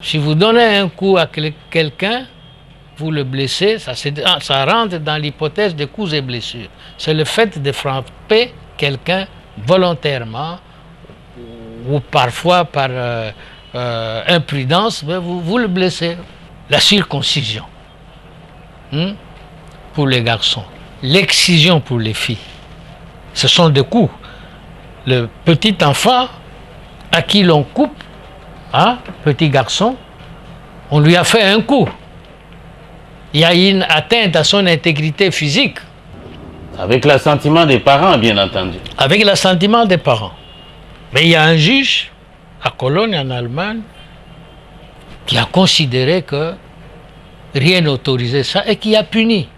Si vous donnez un coup à quelqu'un, vous le blessez, ça rentre dans l'hypothèse de coups et blessures. C'est le fait de frapper quelqu'un volontairement ou parfois par imprudence, vous le blessez. La circoncision pour les garçons, l'excision pour les filles, ce sont des coups. Le petit enfant à qui l'on coupe, petit garçon, on lui a fait un coup. Il y a une atteinte à son intégrité physique. Avec l'assentiment des parents, bien entendu. Avec l'assentiment des parents. Mais il y a un juge à Cologne, en Allemagne, qui a considéré que rien n'autorisait ça et qui a puni.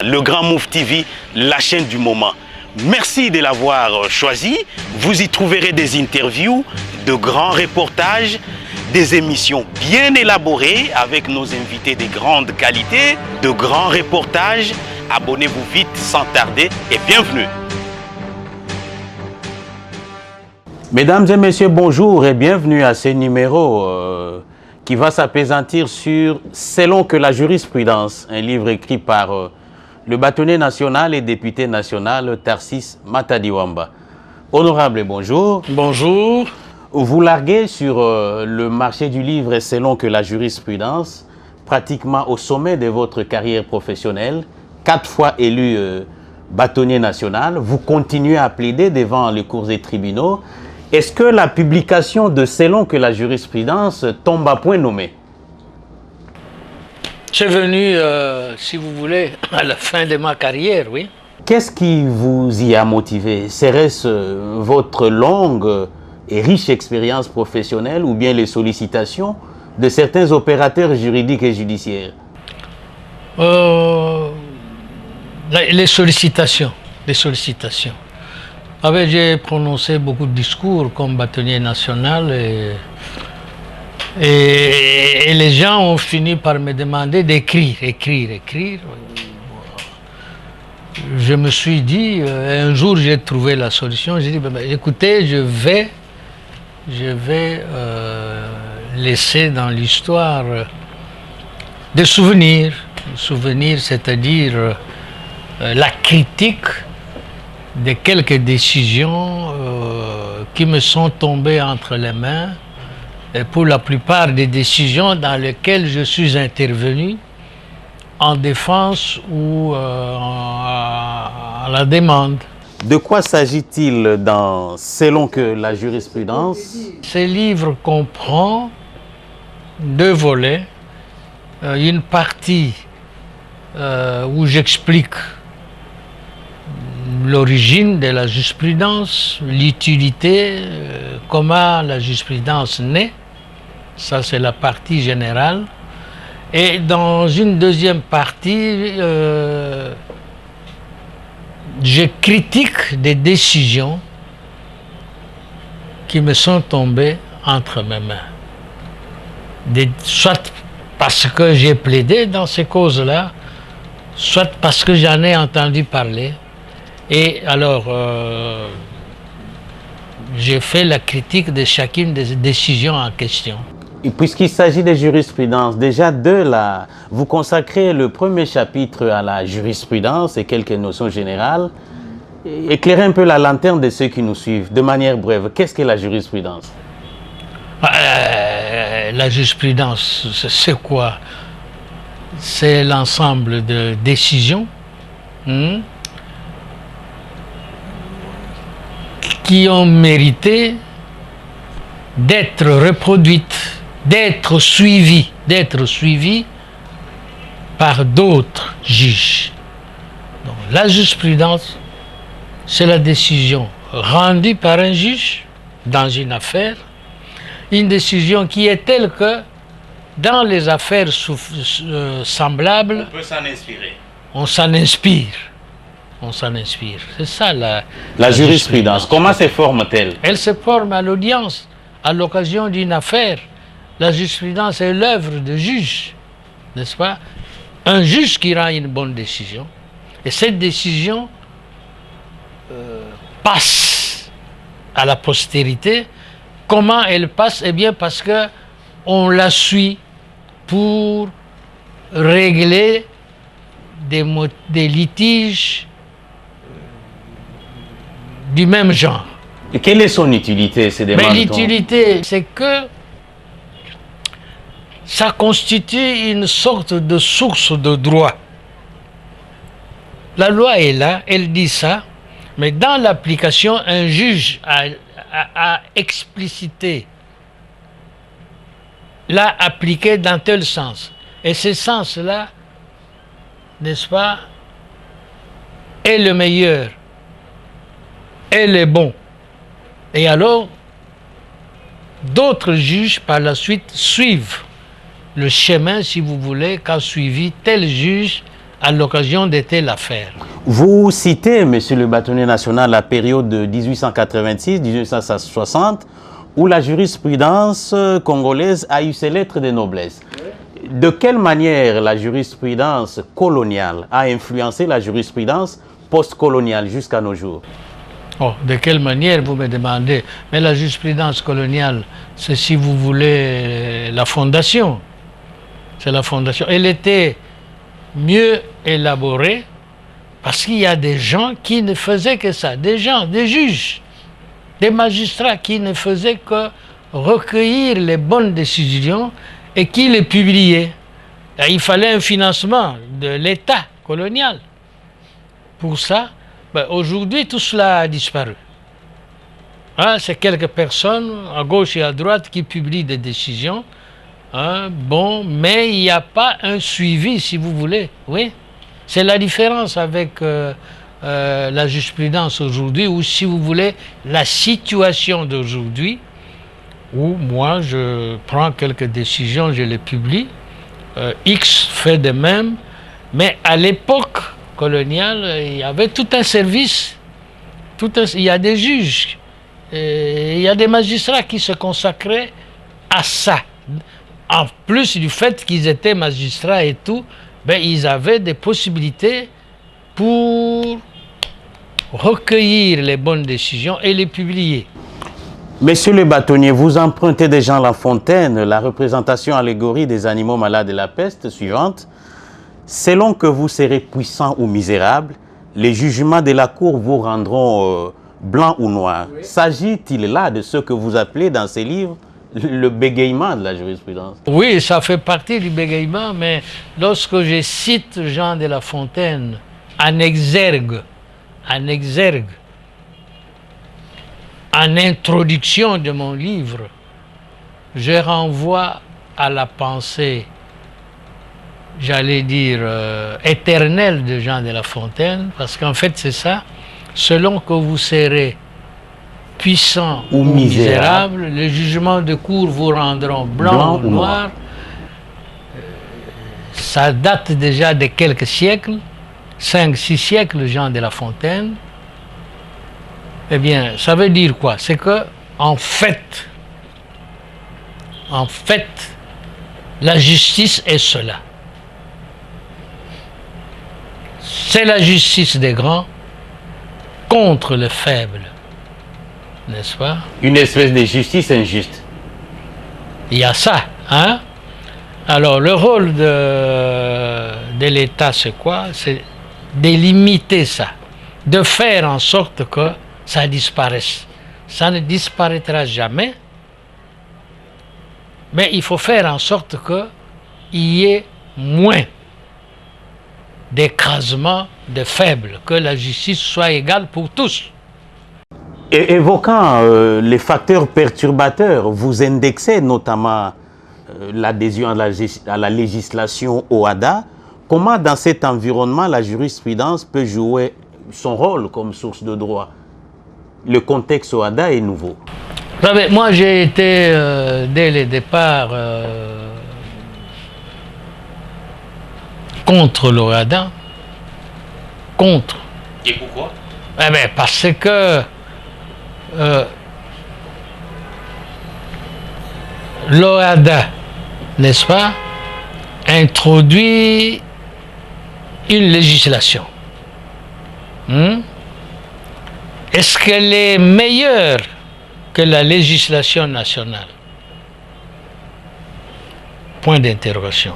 Le Grand Move TV, la chaîne du moment. Merci de l'avoir choisi. Vous y trouverez des interviews, de grands reportages, des émissions bien élaborées avec nos invités de grande qualité, de grands reportages. Abonnez-vous vite sans tarder et bienvenue. Mesdames et messieurs, bonjour et bienvenue à ce numéro qui va s'appesantir sur « Selon que la jurisprudence », un livre écrit par le bâtonnier national et député national Tarsis Matadiwamba. Honorable, bonjour. Bonjour. Vous larguez sur le marché du livre selon que la jurisprudence, pratiquement au sommet de votre carrière professionnelle, 4 fois élu bâtonnier national, vous continuez à plaider devant les cours et tribunaux. Est-ce que la publication de selon que la jurisprudence tombe à point nommé? C'est venu, si vous voulez, à la fin de ma carrière, oui. Qu'est-ce qui vous y a motivé? Serait-ce votre longue et riche expérience professionnelle ou bien les sollicitations de certains opérateurs juridiques et judiciaires? Les sollicitations. Les sollicitations. J'ai prononcé beaucoup de discours comme bâtonnier national et les gens ont fini par me demander d'écrire. Je me suis dit, un jour j'ai trouvé la solution, j'ai dit, écoutez, je vais laisser dans l'histoire des souvenirs, c'est-à-dire la critique de quelques décisions qui me sont tombées entre les mains, et pour la plupart des décisions dans lesquelles je suis intervenu en défense ou à la demande. De quoi s'agit-il dans Selon que la jurisprudence? Ce livre comprend 2 volets. Une partie où j'explique l'origine de la jurisprudence, l'utilité, comment la jurisprudence naît. Ça, c'est la partie générale. Et dans une deuxième partie, je critique des décisions qui me sont tombées entre mes mains. Soit parce que j'ai plaidé dans ces causes-là, soit parce que j'en ai entendu parler. Et alors, j'ai fait la critique de chacune des décisions en question. Puisqu'il s'agit de jurisprudence, déjà vous consacrez le premier chapitre à la jurisprudence et quelques notions générales. Éclairez un peu la lanterne de ceux qui nous suivent, de manière brève. Qu'est-ce que la jurisprudence? La jurisprudence, c'est quoi? C'est l'ensemble de décisions qui ont mérité d'être reproduites, d'être suivies par d'autres juges. Donc, la jurisprudence, c'est la décision rendue par un juge dans une affaire, une décision qui est telle que dans les affaires semblables, on peut s'en inspirer. On s'en inspire. C'est ça la jurisprudence. Comment se forme-t-elle? Elle se forme à l'audience, à l'occasion d'une affaire. La jurisprudence est l'œuvre de juge, n'est-ce pas? Un juge qui rend une bonne décision. Et cette décision passe à la postérité. Comment elle passe? Eh bien, parce que on la suit pour régler des litiges du même genre. Et quelle est son utilité, ces Mais demandes? l'utilité, c'est que ça constitue une sorte de source de droit. La loi est là, elle dit ça, mais dans l'application, un juge a explicité, l'a appliqué dans tel sens. Et ce sens-là, n'est-ce pas, est le meilleur, est le bon. Et alors, d'autres juges par la suite suivent le chemin, si vous voulez, qu'a suivi tel juge à l'occasion de telle affaire. Vous citez, monsieur le bâtonnier national, la période de 1886-1860, où la jurisprudence congolaise a eu ses lettres de noblesse. De quelle manière la jurisprudence coloniale a influencé la jurisprudence post-coloniale jusqu'à nos jours? Oh, de quelle manière, vous me demandez? Mais la jurisprudence coloniale, c'est, si vous voulez, la fondation. C'est la fondation. Elle était mieux élaborée parce qu'il y a des gens qui ne faisaient que ça. Des gens, des juges, des magistrats qui ne faisaient que recueillir les bonnes décisions et qui les publiaient. Et il fallait un financement de l'État colonial. Pour ça, aujourd'hui, tout cela a disparu. Hein, c'est quelques personnes, à gauche et à droite, qui publient des décisions. Hein, bon, mais il n'y a pas un suivi, si vous voulez. Oui, c'est la différence avec la jurisprudence aujourd'hui, ou si vous voulez, la situation d'aujourd'hui, où moi, je prends quelques décisions, je les publie. X fait de même, mais à l'époque coloniale, il y avait tout un service, il y a des juges, il y a des magistrats qui se consacraient à ça. En plus du fait qu'ils étaient magistrats et tout, ben, ils avaient des possibilités pour recueillir les bonnes décisions et les publier. Monsieur le bâtonnier, vous empruntez de Jean La Fontaine la représentation allégorie des animaux malades de la peste suivante. Selon que vous serez puissant ou misérable, les jugements de la cour vous rendront blanc ou noir. Oui. S'agit-il là de ce que vous appelez dans ces livres le bégaiement de la jurisprudence? Oui, ça fait partie du bégaiement, mais lorsque je cite Jean de La Fontaine en exergue, en introduction de mon livre, je renvoie à la pensée, j'allais dire, éternelle de Jean de La Fontaine, parce qu'en fait c'est ça, selon que vous serez puissant ou misérable, les jugements de cour vous rendront blanc ou noir. Ça date déjà de quelques siècles, 5-6 siècles, Jean de La Fontaine. Eh bien, ça veut dire quoi? C'est que, en fait, la justice est cela. C'est la justice des grands contre les faibles. N'est-ce pas? Une espèce de justice injuste. Il y a ça, hein? Alors, le rôle de l'État, c'est quoi? C'est de limiter ça, de faire en sorte que ça disparaisse. Ça ne disparaîtra jamais, mais il faut faire en sorte qu'il y ait moins d'écrasement de faibles, que la justice soit égale pour tous. Et évoquant les facteurs perturbateurs, vous indexez notamment l'adhésion à la législation OHADA. Comment dans cet environnement la jurisprudence peut jouer son rôle comme source de droit? Le contexte OHADA est nouveau. Vous savez, moi j'ai été dès le départ contre l'OHADA. Contre. Et pourquoi? Eh bien, parce que l'OHADA, n'est-ce pas, introduit une législation. Est-ce qu'elle est meilleure que la législation nationale? Point d'interrogation.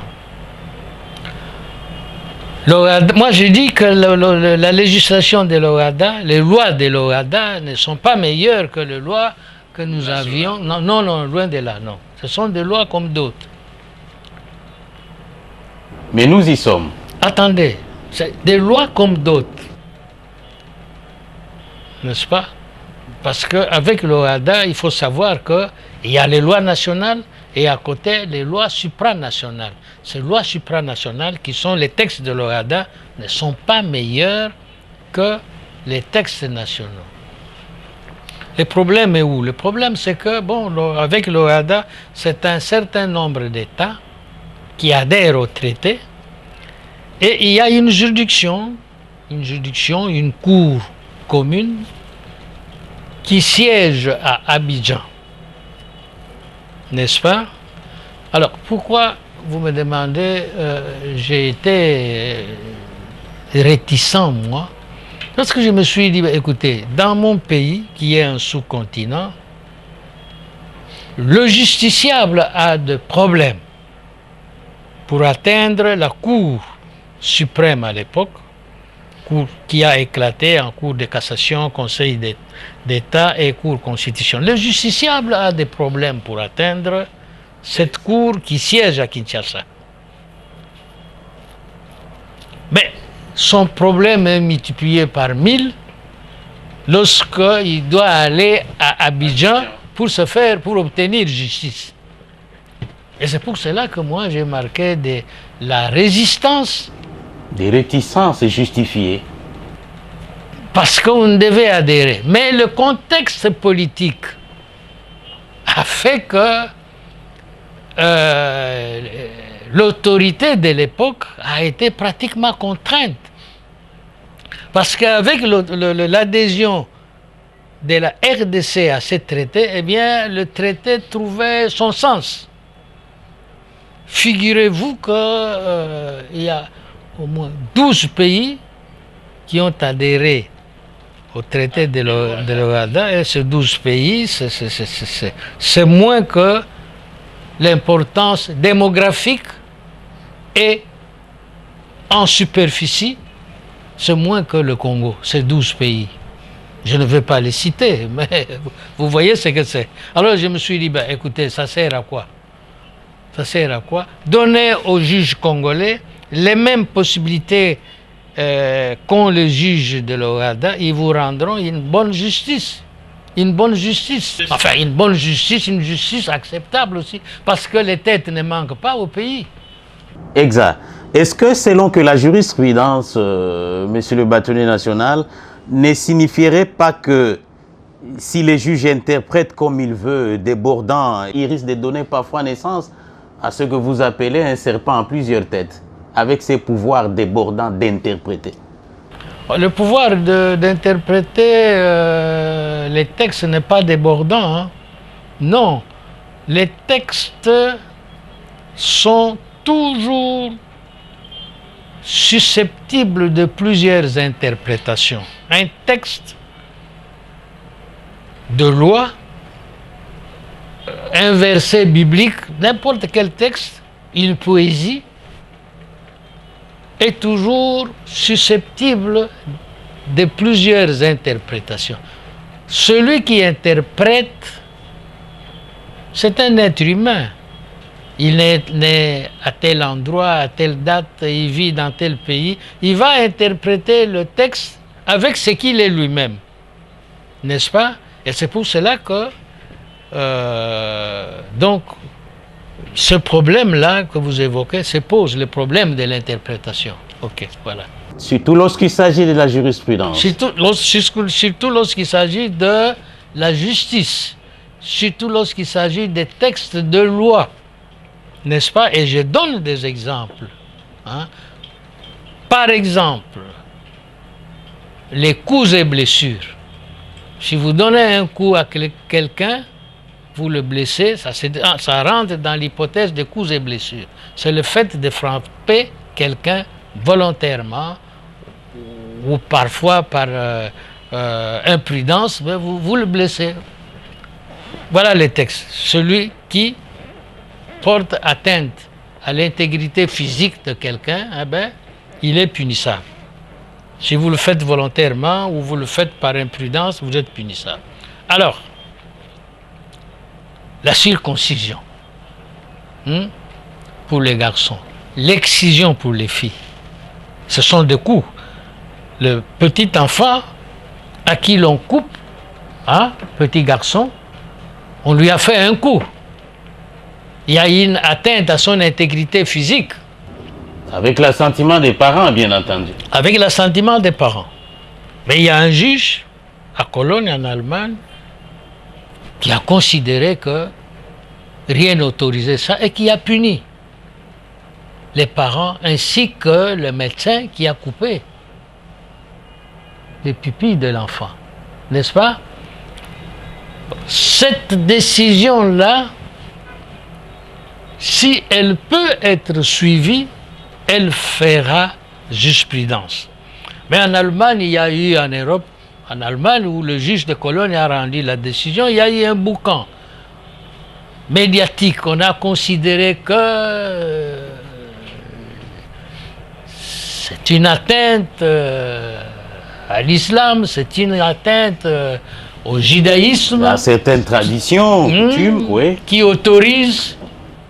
Moi, je dis que la législation de l'OHADA, les lois de l'OHADA ne sont pas meilleures que les lois que nous avions. Non, non, non, loin de là, non. Ce sont des lois comme d'autres. Mais nous y sommes. Attendez, c'est des lois comme d'autres. N'est-ce pas? Parce qu'avec l'OHADA, il faut savoir qu'il y a les lois nationales et à côté les lois supranationales. Ces lois supranationales qui sont les textes de l'OHADA ne sont pas meilleurs que les textes nationaux. Le problème est où? Le problème c'est que, bon, avec l'OHADA, c'est un certain nombre d'États qui adhèrent au traité et il y a une juridiction, une cour commune qui siège à Abidjan. N'est-ce pas? Alors, pourquoi vous me demandez, j'ai été réticent, moi, parce que je me suis dit, écoutez, dans mon pays, qui est un sous-continent, le justiciable a des problèmes pour atteindre la Cour suprême à l'époque, qui a éclaté en Cour de cassation, Conseil d'État et Cour constitutionnelle. Le justiciable a des problèmes pour atteindre cette Cour qui siège à Kinshasa. Mais son problème est multiplié par 1000 lorsqu'il doit aller à Abidjan pour obtenir justice. Et c'est pour cela que moi j'ai marqué la résistance. Des réticences justifiées. Parce qu'on devait adhérer. Mais le contexte politique a fait que l'autorité de l'époque a été pratiquement contrainte. Parce qu'avec l'adhésion de la RDC à ce traité, eh bien, le traité trouvait son sens. Figurez-vous qu'il y a au moins 12 pays qui ont adhéré au traité de l'OHADA, et ces 12 pays, c'est moins que l'importance démographique et en superficie, c'est moins que le Congo, ces 12 pays. Je ne vais pas les citer, mais vous voyez ce que c'est. Alors je me suis dit, ben, écoutez, ça sert à quoi? Ça sert à quoi? Donner aux juges congolais les mêmes possibilités qu'ont les juges de l'OHADA, ils vous rendront une bonne justice. Une bonne justice. Enfin, une bonne justice, une justice acceptable aussi, parce que les têtes ne manquent pas au pays. Exact. Est-ce que selon que la jurisprudence, monsieur le bâtonnier national, ne signifierait pas que si les juges interprètent comme ils veulent, débordant, ils risquent de donner parfois naissance à ce que vous appelez un serpent en plusieurs têtes, avec ses pouvoirs débordants d'interpréter? Le pouvoir d'interpréter les textes n'est pas débordant. Hein. Non, les textes sont toujours susceptibles de plusieurs interprétations. Un texte de loi, un verset biblique, n'importe quel texte, une poésie, est toujours susceptible de plusieurs interprétations. Celui qui interprète, c'est un être humain. Il est né à tel endroit, à telle date, il vit dans tel pays. Il va interpréter le texte avec ce qu'il est lui-même. N'est-ce pas? Et c'est pour cela que donc ce problème-là que vous évoquez se pose, le problème de l'interprétation. Ok, voilà. Surtout lorsqu'il s'agit de la jurisprudence. Surtout lorsqu'il s'agit de la justice. Surtout lorsqu'il s'agit des textes de loi. N'est-ce pas? Et je donne des exemples. Hein. Par exemple, les coups et blessures. Si vous donnez un coup à quelqu'un, vous le blessez, ça rentre dans l'hypothèse des coups et blessures. C'est le fait de frapper quelqu'un volontairement ou parfois par imprudence, mais vous le blessez. Voilà les textes. Celui qui porte atteinte à l'intégrité physique de quelqu'un, eh ben, il est punissable. Si vous le faites volontairement ou vous le faites par imprudence, vous êtes punissable. Alors, la circoncision pour les garçons, l'excision pour les filles, ce sont des coups. Le petit enfant à qui l'on coupe, petit garçon, on lui a fait un coup. Il y a une atteinte à son intégrité physique. Avec l'assentiment des parents, bien entendu. Avec l'assentiment des parents. Mais il y a un juge à Cologne, en Allemagne, qui a considéré que rien n'autorisait ça et qui a puni les parents ainsi que le médecin qui a coupé les pupilles de l'enfant. N'est-ce pas? Cette décision-là, si elle peut être suivie, elle fera jurisprudence. Mais en Allemagne, il y a eu en Europe, en Allemagne, où le juge de Cologne a rendu la décision, il y a eu un boucan médiatique. On a considéré que c'est une atteinte à l'islam, c'est une atteinte au judaïsme. À certaines traditions, coutumes, oui. Qui autorise,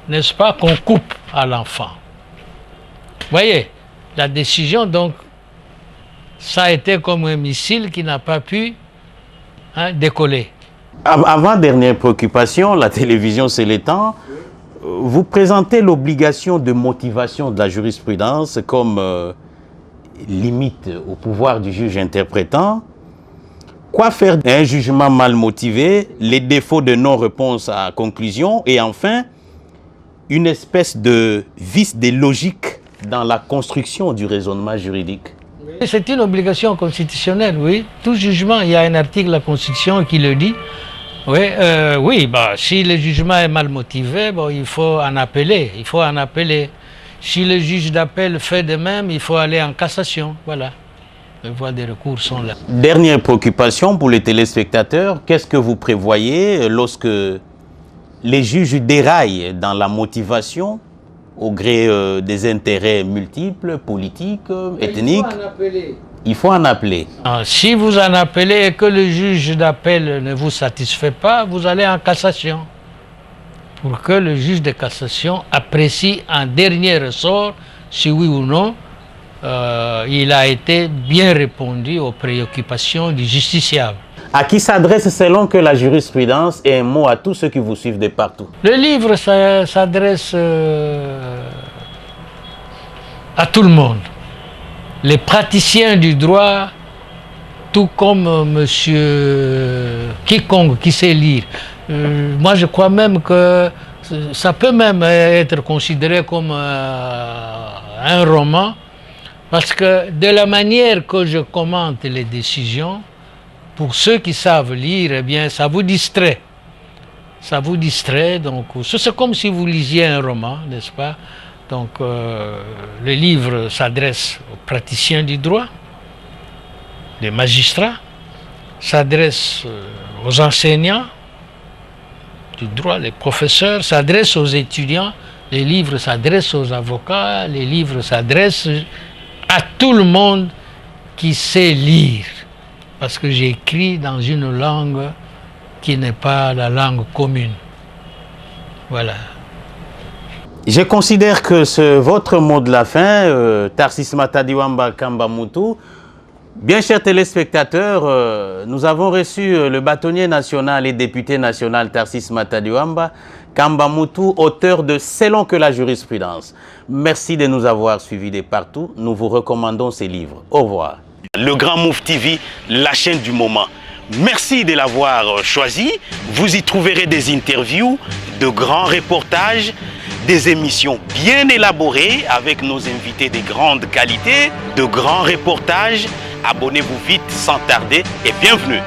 n'est-ce pas, qu'on coupe à l'enfant. Vous voyez, la décision, donc, ça a été comme un missile qui n'a pas pu décoller. Avant-dernière préoccupation, la télévision, c'est le temps. Vous présentez l'obligation de motivation de la jurisprudence comme limite au pouvoir du juge interprétant. Quoi faire d'un jugement mal motivé, les défauts de non-réponse à conclusion et enfin, une espèce de vice de logique dans la construction du raisonnement juridique? C'est une obligation constitutionnelle, oui. Tout jugement, il y a un article de la Constitution qui le dit. Oui, si le jugement est mal motivé, il faut en appeler. Il faut en appeler. Si le juge d'appel fait de même, il faut aller en cassation. Voilà. Les voies de recours sont là. Dernière préoccupation pour les téléspectateurs, qu'est-ce que vous prévoyez lorsque les juges déraillent dans la motivation au gré des intérêts multiples, politiques, ethniques? Il faut en appeler. Si vous en appelez et que le juge d'appel ne vous satisfait pas, vous allez en cassation. Pour que le juge de cassation apprécie en dernier ressort si oui ou non il a été bien répondu aux préoccupations du justiciable. À qui s'adresse selon que la jurisprudence et un mot à tous ceux qui vous suivent de partout? Le livre s'adresse à tout le monde. Les praticiens du droit, tout comme monsieur quiconque qui sait lire. Moi, je crois même que ça peut même être considéré comme un roman, parce que de la manière que je commente les décisions, pour ceux qui savent lire, eh bien, ça vous distrait. Ça vous distrait, donc c'est comme si vous lisiez un roman, n'est-ce pas? Donc, le livre s'adresse aux praticiens du droit, les magistrats, s'adresse aux enseignants du droit, les professeurs, s'adresse aux étudiants, les livres s'adressent aux avocats, les livres s'adressent à tout le monde qui sait lire. Parce que j'écris dans une langue qui n'est pas la langue commune. Voilà. Je considère que votre mot de la fin, Tarsis Matadiwamba Kamba Moutou, bien chers téléspectateurs, nous avons reçu le bâtonnier national et député national Tarsis Matadiwamba Kamba Moutou, auteur de Selon que la jurisprudence. Merci de nous avoir suivis de partout. Nous vous recommandons ces livres. Au revoir. Le Grand Mouf TV, la chaîne du moment. Merci de l'avoir choisi. Vous y trouverez des interviews, de grands reportages, des émissions bien élaborées avec nos invités de grande qualité, de grands reportages. Abonnez-vous vite sans tarder et bienvenue.